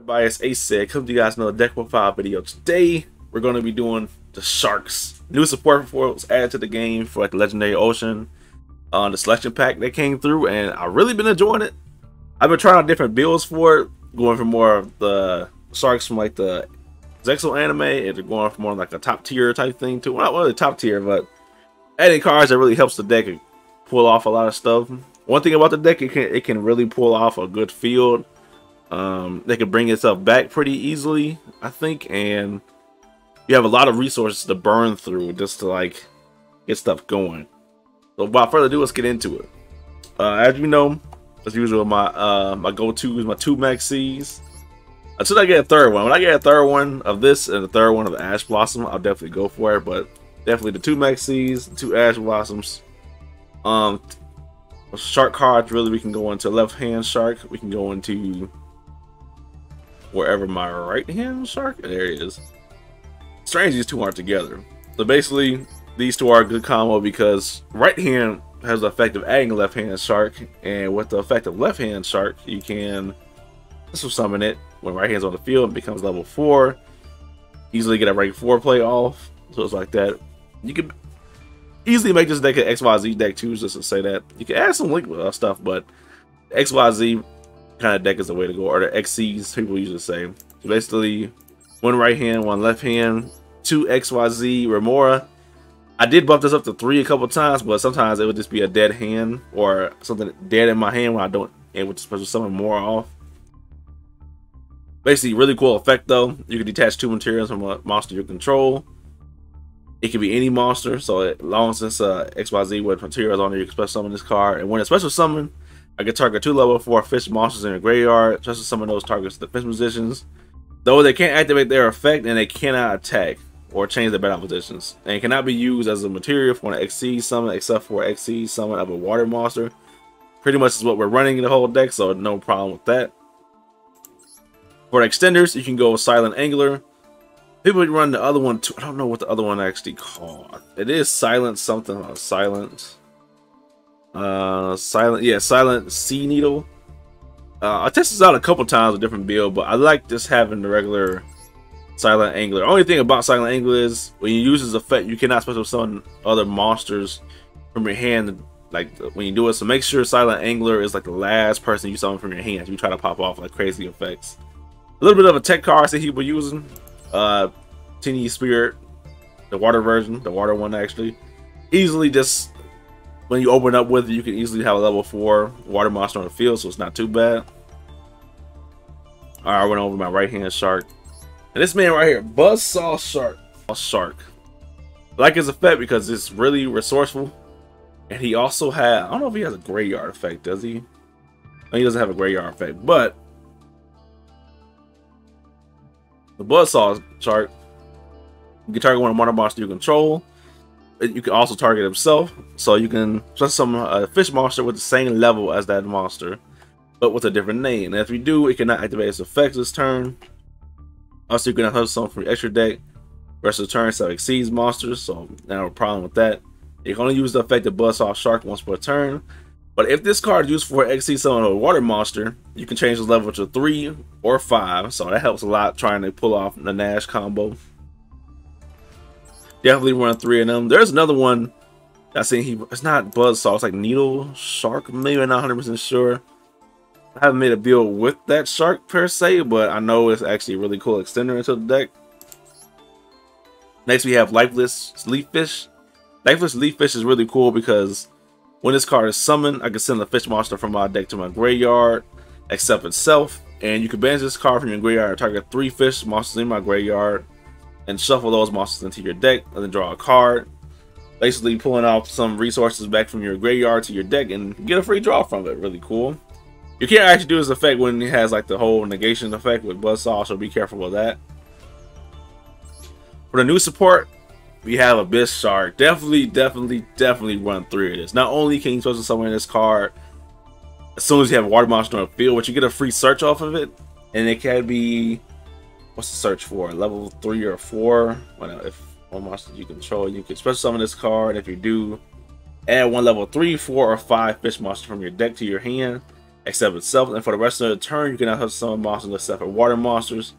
Everybody, it's Ace. Come to you guys another deck profile video. Today we're going to be doing the Sharks. New support for it was added to the game for like the Legendary Ocean on the selection pack that came through, and I've really been enjoying it. I've been trying out different builds for it, going for more of the Sharks from like the Zexal anime, and going for more like a top tier type thing too. Well, not really top tier, but adding cards that really helps the deck and pull off a lot of stuff. One thing about the deck, it can really pull off a good field. They can bring itself back pretty easily, I think, and you have a lot of resources to burn through just to like get stuff going. So without further ado, let's get into it. As you know, as usual, my go-to is my two Maxis. Until I get a third one. When I get a third one of this and a third one of the Ash Blossom, I'll definitely go for it. But definitely the two Maxis, the two Ash Blossoms. Shark cards, really, we can go into left-hand Shark. We can go into wherever my right-hand Shark. There it is. Strange these two aren't together. So basically, these two are a good combo because right hand has the effect of adding a left-hand Shark, and with the effect of left-hand Shark, you can summon it when right hand's on the field. It becomes level 4. Easily get a rank 4 play off. So it's like that. You can easily make this deck an XYZ deck too, just to say that. You can add some Link stuff, but XYZ kind of deck is the way to go, or the XCs people usually say. So basically, one right hand, one left hand, two XYZ Remora. I did buff this up to 3 a couple times, but sometimes it would just be a dead hand or something dead in my hand when I don't able to special summon more off. Basically, really cool effect though. You can detach 2 materials from a monster you control. It can be any monster, so as long as it's XYZ with materials on there, you can special summon this card. And when it's special summon, I can target 2 level 4 fish monsters in your graveyard. Special summon those targets to defense positions. Though they can't activate their effect, and they cannot attack or change their battle positions. And it cannot be used as a material for an XC summon, except for XC summon of a water monster. Pretty much is what we're running in the whole deck, so no problem with that. For the extenders, you can go with Silent Angler. People would run the other one too. I don't know what the other one actually called. It is Silent something. Silent Sea Needle. I tested this out a couple times with different build, but I like just having the regular Silent Angler. Only thing about Silent Angler is when you use this effect, you cannot special summon other monsters from your hand, like when you do it. So make sure Silent Angler is like the last person you summon from your hand. You try to pop off like crazy effects. A little bit of a tech card I see people using. Teeny Spirit, the water version, the water one actually. Easily just when you open up with it, you can easily have a level 4 water monster on the field, so it's not too bad. Alright, I went over my right hand Shark. And this man right here, Buzzsaw Shark. I like his effect because it's really resourceful. And he also had, I don't know if he has a graveyard effect, does he? No, he doesn't have a graveyard effect, but the Buzzsaw Shark, you can target one of the water monster you control. You can also target himself, so you can just summon a fish monster with the same level as that monster, but with a different name. And if you do, it cannot activate its effects this turn. Also, you can have something from your extra deck versus turn, so it exceeds monsters, so no problem with that. You can only use the effect of Buzzsaw Shark once per turn. But if this card is used for XC summon a water monster, you can change the level to 3 or 5, so that helps a lot trying to pull off the Nash combo. Definitely run 3 of them. There's another one I seen. It's not Buzzsaw. It's like Needle Shark. Maybe I'm not 100% sure. I haven't made a build with that shark per se, but I know it's actually a really cool extender into the deck. Next, we have Lifeless Leaf Fish. Lifeless Leaf Fish is really cool because when this card is summoned, I can send a fish monster from my deck to my graveyard, except itself, and you can banish this card from your graveyard and target 3 fish monsters in my graveyard, and shuffle those monsters into your deck, and then draw a card. Basically pulling off some resources back from your graveyard to your deck and get a free draw from it. Really cool. You can't actually do this effect when it has like the whole negation effect with Buzzsaw, so be careful with that. For the new support, we have Abyss Shark. Definitely run 3 of this. Not only can you special summon this card as soon as you have a water monster on the field, but you get a free search off of it, and it can be, what's the search for? Level 3 or 4. Well, if one monster you control, you can special summon this card. If you do, add one level 3, 4, or 5 fish monster from your deck to your hand. except itself, and for the rest of the turn, you cannot touch summon monsters except for water monsters.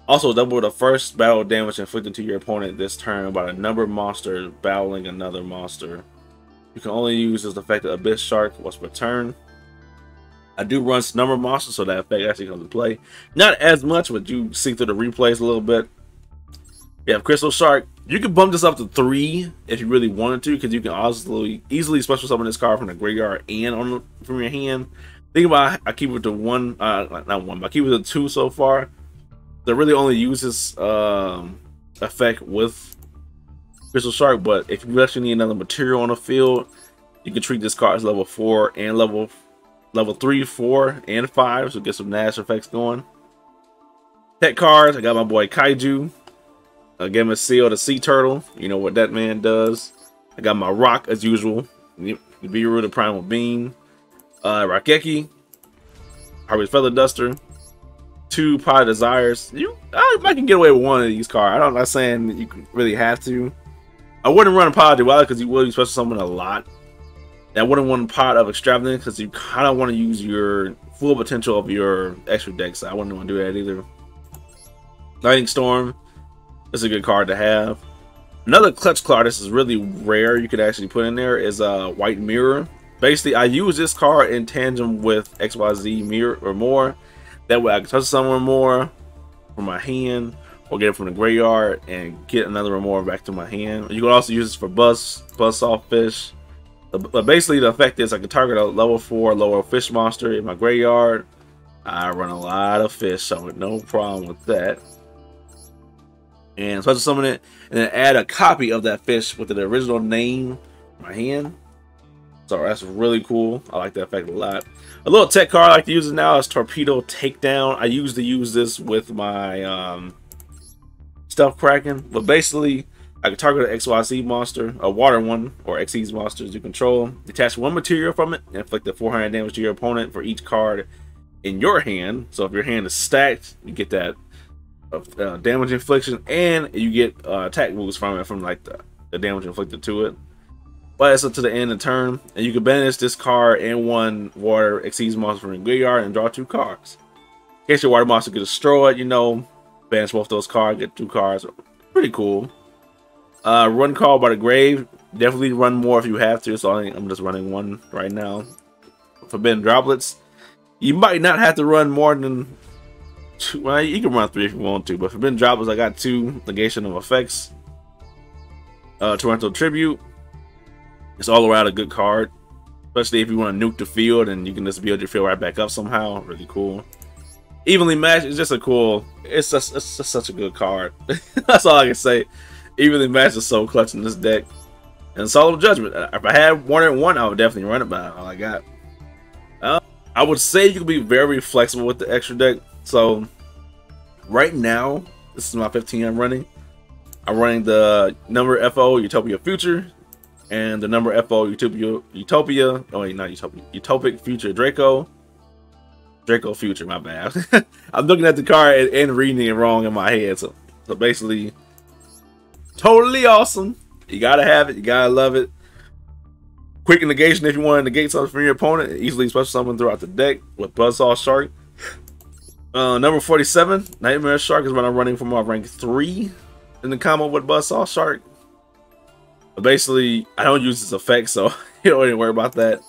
Also, double the first battle damage inflicted to your opponent this turn by the number of monsters battling another monster. You can only use this effect of Abyss Shark once per turn. I do run number monsters, so that effect actually comes into play. Not as much, but you see through the replays a little bit. You have Crystal Shark. You can bump this up to 3 if you really wanted to, because you can also easily special summon this card from the graveyard and from your hand. Think about it, I keep it to 1, not 1, but I keep it to 2 so far. That really only uses effect with Crystal Shark, but if you actually need another material on the field, you can treat this card as level 4 and level 3, 4, and 5, so get some Nash effects going. Pet cards, I got my boy Kaiju. I gave him a seal, the Sea Turtle. You know what that man does. I got my Rock as usual. Nibiru, the Primal Being. Rakeki. Harvey's Feather Duster. 2 Pot of Desires. I might can get away with one of these cards. I'm not saying that you really have to. I wouldn't run a Pot of Duel because you will use special summon a lot. And I wouldn't want a Pot of Extravagance because you kind of want to use your full potential of your extra deck. So I wouldn't want to do that either. Lightning Storm. It's a good card to have. Another clutch card, this is really rare, you could actually put in there, is a White Mirror. Basically, I use this card in tandem with XYZ Mirror or more. That way I can touch someone more from my hand, or get it from the graveyard and get another or more back to my hand. You can also use this for Buzzsaw Fish. But basically, the effect is I can target a level 4 lower fish monster in my graveyard. I run a lot of fish, so no problem with that. And special summon it, and then add a copy of that fish with the original name in my hand. So that's really cool. I like that effect a lot. A little tech card I like to use it now is Torpedo Takedown. I used to use this with my Stealth Kraken, but basically I can target an XYZ monster, a water one, or XYZ monsters you control. Detach 1 material from it and inflict 400 damage to your opponent for each card in your hand. So if your hand is stacked, you get that damage infliction, and you get attack moves from it, from like the damage inflicted to it. But it's up to the end of the turn, and you can banish this card and 1 water exceeds monster from the graveyard and draw 2 cards. In case your water monster gets destroyed, you know, banish both those cards, get 2 cards. Pretty cool. Run call by the grave. Definitely run more if you have to, so I'm just running 1 right now. Forbidden Droplets. You might not have to run more than 2. Well, you can run 3 if you want to, but Forbidden Droplets, I got 2 negation of effects. Torrential Tribute. It's all around a good card, especially if you want to nuke the field and you can just build your field right back up somehow. Really cool. Evenly Matched is just a cool. It's just such a good card. That's all I can say. Evenly Matched is so clutch in this deck. And Solemn Judgment. If I had 1 and 1, I would definitely run it, but all I got. I would say you can be very flexible with the extra deck. So right now, this is my 15 I'm running. I'm running the number FO Utopia Future and the number FO Utopia. Oh wait, not Utopia. Utopic Future Draco. Draco Future, my bad. I'm looking at the card and reading it wrong in my head. So basically, totally awesome. You gotta have it. You gotta love it. Quick negation if you want to negate something from your opponent. Easily special summon throughout the deck with Buzzsaw Shark. Number 47, Nightmare Shark, is what I'm running for my rank 3 in the combo with Buzzsaw Shark. But basically, I don't use this effect, so you don't even worry about that.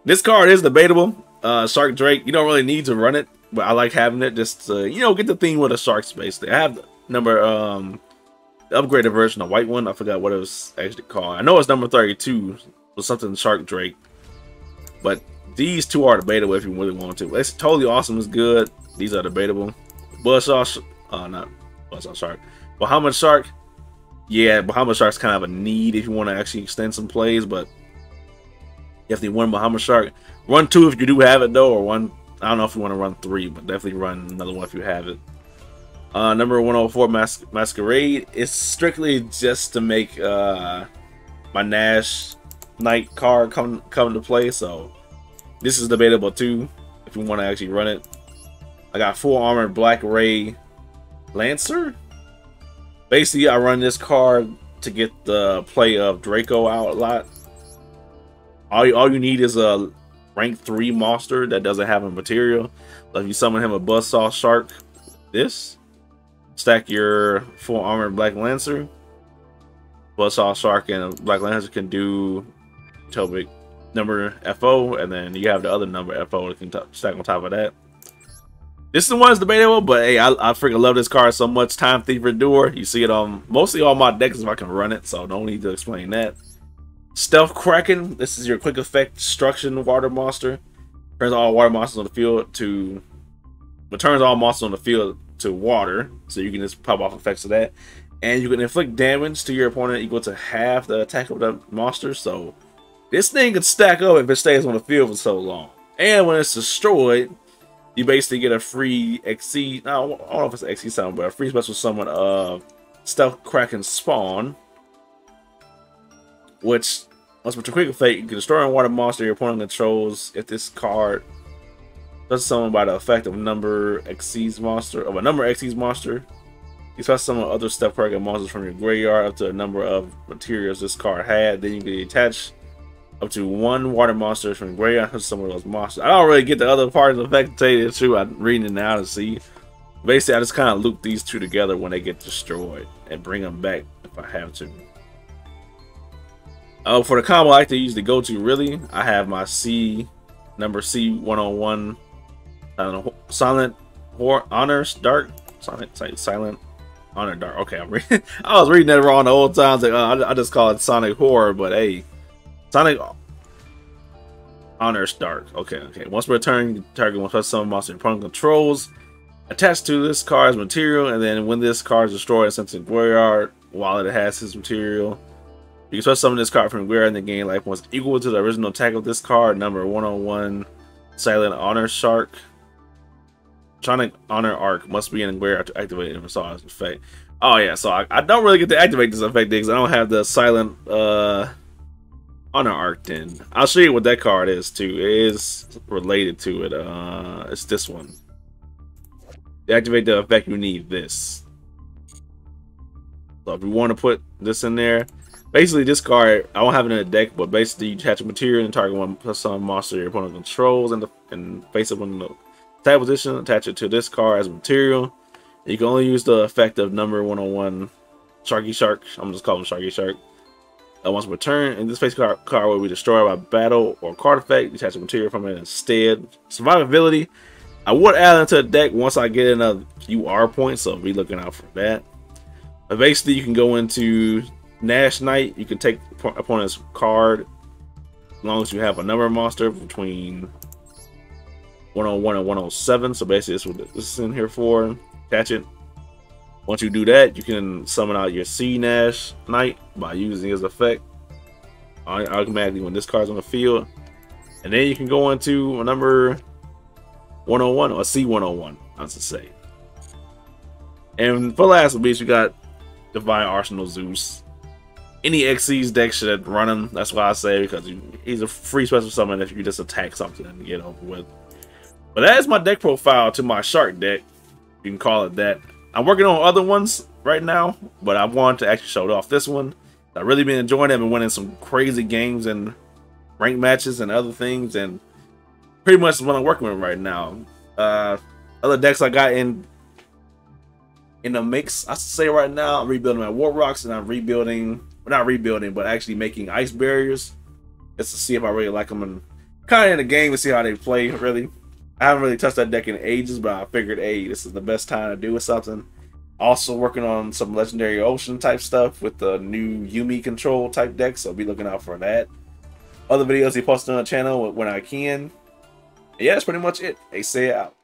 This card is debatable. Shark Drake, you don't really need to run it, but I like having it just to, you know, get the theme with the sharks basically. I have the number the upgraded version, the white one. I forgot what it was actually called. I know it's number 32, or something Shark Drake. But these 2 are debatable if you really want to. It's totally awesome. It's good. These are debatable. Buzzsaw, not Buzzsaw Shark. Bahamut Shark. Yeah, Bahamut Shark's kind of a need if you want to actually extend some plays, but definitely 1 Bahamut Shark. Run 2 if you do have it though, or 1. I don't know if you want to run 3, but definitely run another 1 if you have it. Number 104 Masquerade is strictly just to make my Nash Knight card come to play, so this is debatable too if you want to actually run it. I got full armored Black Ray Lancer. Basically, I run this card to get the play of Draco out a lot. All you need is a rank 3 monster that doesn't have a material. So if you summon him a Buzzsaw Shark, this stack your full armor Black Lancer. Buzzsaw Shark and Black Lancer can do Topic number FO, and then you have the other number FO that can stack on top of that. This is the one that's debatable, but hey, I freaking love this card so much. Time Thief Endure. You see it on mostly all my decks if I can run it, so don't need to explain that. Stealth Kraken. This is your quick effect destruction water monster. Turns all water monsters on the field to returns all monsters on the field to water, so you can just pop off effects of that. And you can inflict damage to your opponent equal to half the attack of the monster. So this thing could stack up if it stays on the field for so long. And when it's destroyed, you basically get a free XC. I don't know if it's an XC summon, but a free special summon of Stealth Kraken Spawn. Which, once with your quick effect, you can destroy a water monster your opponent controls. If this card does summon by the effect of number Xyz monster of a number Xyz monster, you special summon other Stealth Kraken monsters from your graveyard up to a number of materials this card had. Then you can attach up to 1 water monster from graveyard to some of those monsters. I don't really get the other parts of the effect, to tell you the truth. I'm reading it now to see. Basically, I just kind of loop these two together when they get destroyed and bring them back if I have to. For the combo I like to usually go to, really, I have my number C101 Silent Honor Dark. Silent Honor Dark. Okay, I was reading that wrong the old times. Like, I just call it Sonic Horror, but hey. Sonic Honors Dark. Okay. Once per turn, target one plus summon monster your opponent controls. Attached to this card's material, and then when this card is destroyed and sent to the graveyard while it has his material, you can special summon this card from the graveyard and the gain life points equal to the original attack of this card. Number 101 Silent Honor Shark. Sonic Honor Arc must be in the graveyard to activate it and resolve this effect. Oh yeah, so I don't really get to activate this effect because I don't have the Silent Honor Arc. Then I'll show you what that card is too. It is related to it. It's this one. To activate the effect, you need this. So if you want to put this in there, basically this card I don't have it in the deck, but basically you attach a material and target one plus some monster your opponent controls and face up in the attack position. Attach it to this card as a material. You can only use the effect of number 101 Sharky Shark. I'm just calling him Sharky Shark. Once per turn, and this face card will be destroyed by battle or card effect. Detach a material from it instead. Survivability. I would add into the deck once I get enough UR points, so be looking out for that. But basically, you can go into Nash Knight. You can take opponent's card as long as you have a number monster between 101 and 107. So basically, that's what this is in here for. Catch it. Once you do that, you can summon out your C Nash Knight by using his effect automatically when this card's on the field. And then you can go into a number 101 or C101, I should say. And for last beast, you got Divine Arsenal Zeus. Any Xyz deck should run him. That's why I say, because he's a free special summon if you just attack something and get over with. But that is my deck profile to my Shark deck. You can call it that. I'm working on other ones right now, but I wanted to actually show off this one. I've really been enjoying it. I've been winning some crazy games and ranked matches and other things, and pretty much what I'm working with right now. Other decks I got in the mix, I should say right now, I'm rebuilding my War Rocks, and I'm rebuilding, well, not rebuilding, but actually making ice barriers just to see if I really like them and kind of in the game to see how they play, really. I haven't really touched that deck in ages, but I figured, hey, this is the best time to do something. Also working on some Legendary Ocean type stuff with the new Yumi control type deck, so be looking out for that. Other videos he posted on the channel when I can. And yeah, that's pretty much it. They say out.